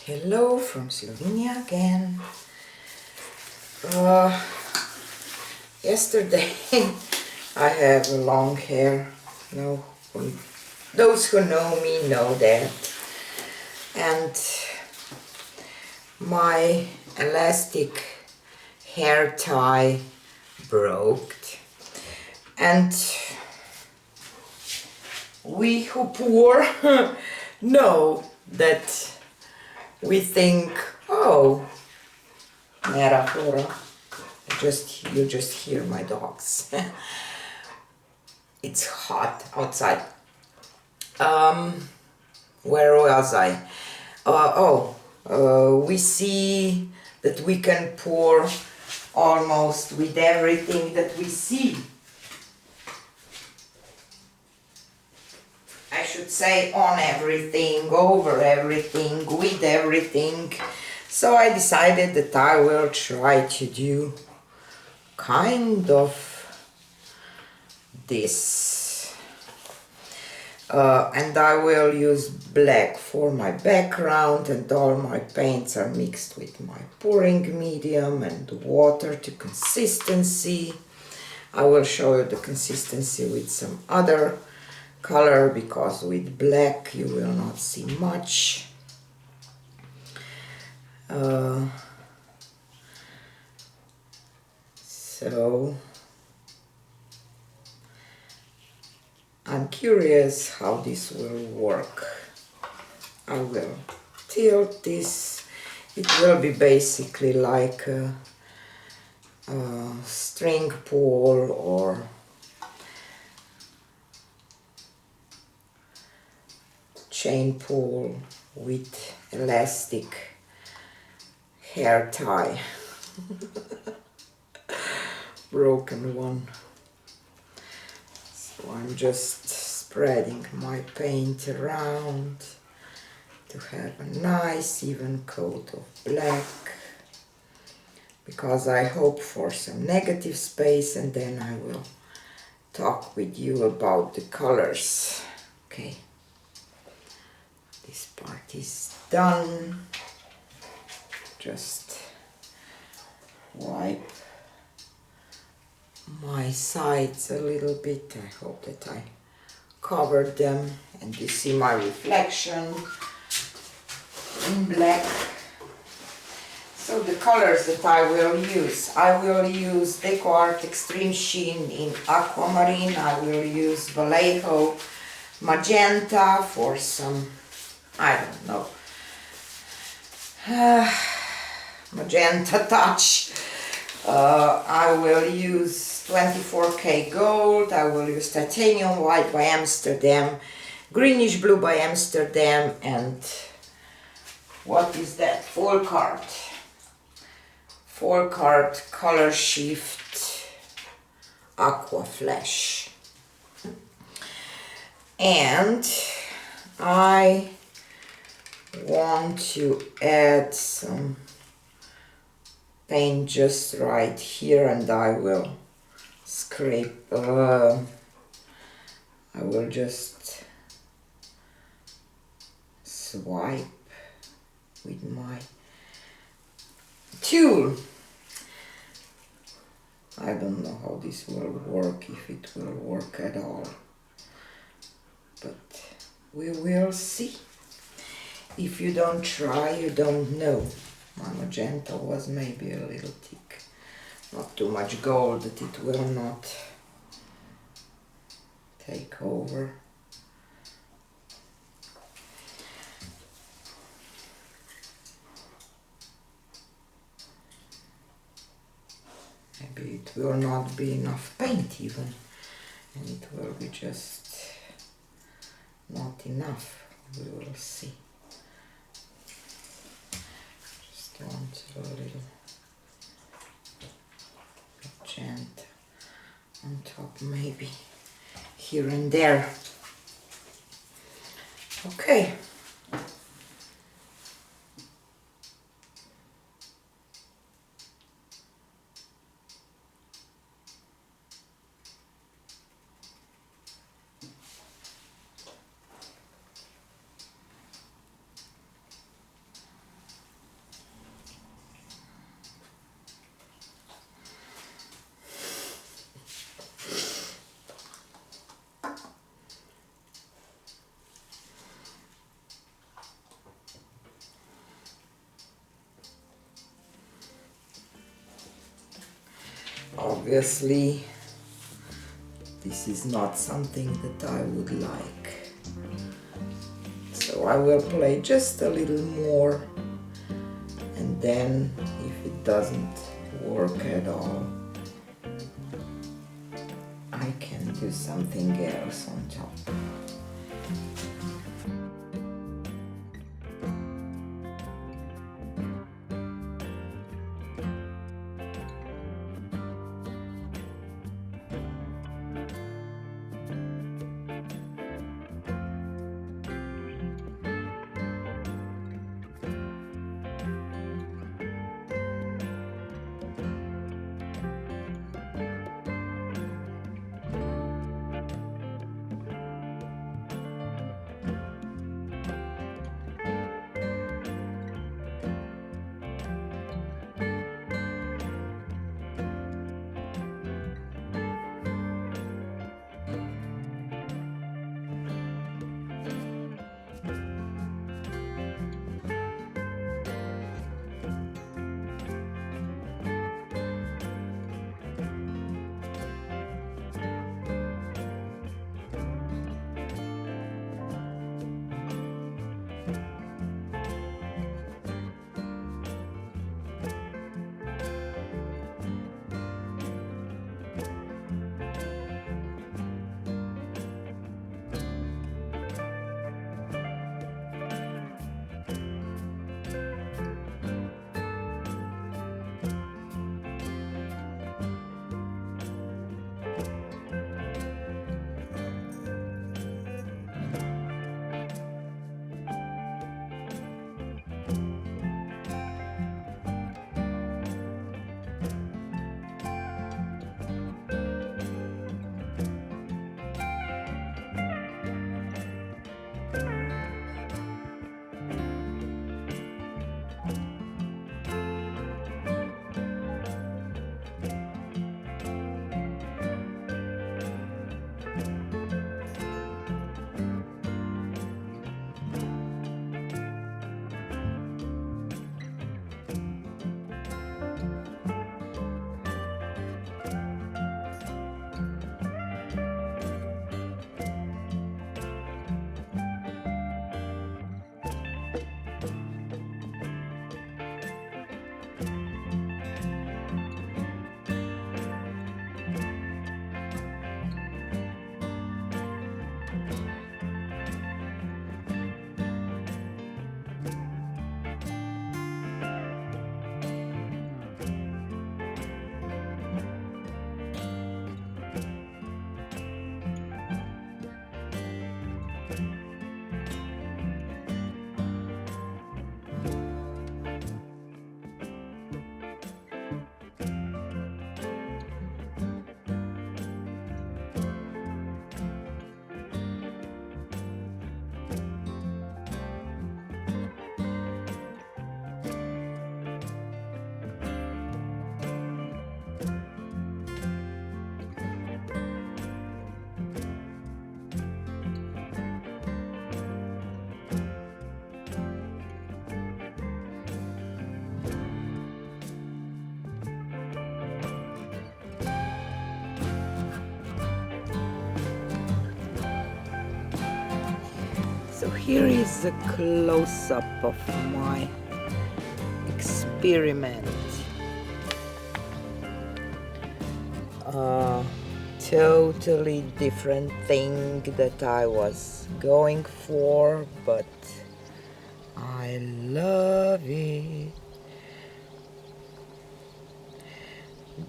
Hello from Slovenia again. Yesterday I have long hair. No, those who know me know that. And my elastic hair tie broke. And we who poor know that we think, oh, Nera Flora, you just hear my dogs. It's hot outside. Where was I? We see that we can pour almost with everything that we see. I should say on everything, over everything, with everything. So I decided that I will try to do kind of this. And I will use black for my background, and all my paints are mixed with my pouring medium and water to consistency. I will show you the consistency with some other color, because with black you will not see much. So I'm curious how this will work. I will tilt this. It will be basically like a string pull or chain pull with elastic hair tie. Broken one. So I'm just spreading my paint around to have a nice even coat of black, because I hope for some negative space, and then I will talk with you about the colors. Okay. This part is done. Just wipe my sides a little bit. I hope that I covered them, and you see my reflection in black. So the colors that I will use Deco Art Extreme Sheen in Aquamarine. I will use Vallejo Magenta for some, I don't know, magenta touch. I will use 24K Gold. I will use Titanium White by Amsterdam, Greenish Blue by Amsterdam, and what is that? Full card Color Shift Aqua Flash. And I want to add some paint just right here, and I will scrape, I will just swipe with my tool. I don't know how this will work, if it will work at all, but we will see. If you don't try, you don't know. My magenta was maybe a little thick, not too much gold that it will not take over. Maybe it will not be enough paint even, and it will be just not enough. We will see. Just want a little magenta on top, maybe here and there. Okay. Obviously, this is not something that I would like. So I will play just a little more, and then if it doesn't work at all, I can do something else on top. So here is a close-up of my experiment. Totally different thing that I was going for, but I love it.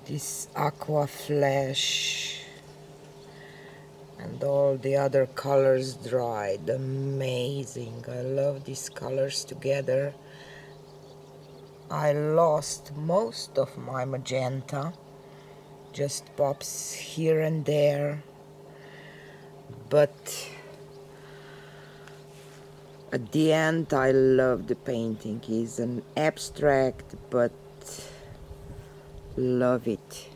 This aqua flash and all the other colors dried, amazing. I love these colors together. I lost most of my magenta, just pops here and there, but at the end I love the painting. It's an abstract, but love it.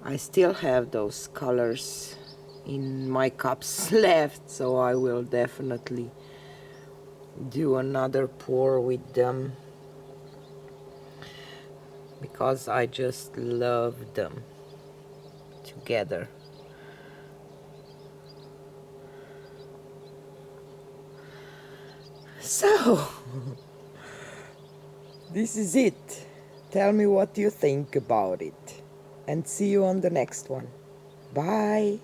I still have those colors in my cups left, so I will definitely do another pour with them, because I just love them together. So, this is it. Tell me what you think about it. And see you on the next one. Bye.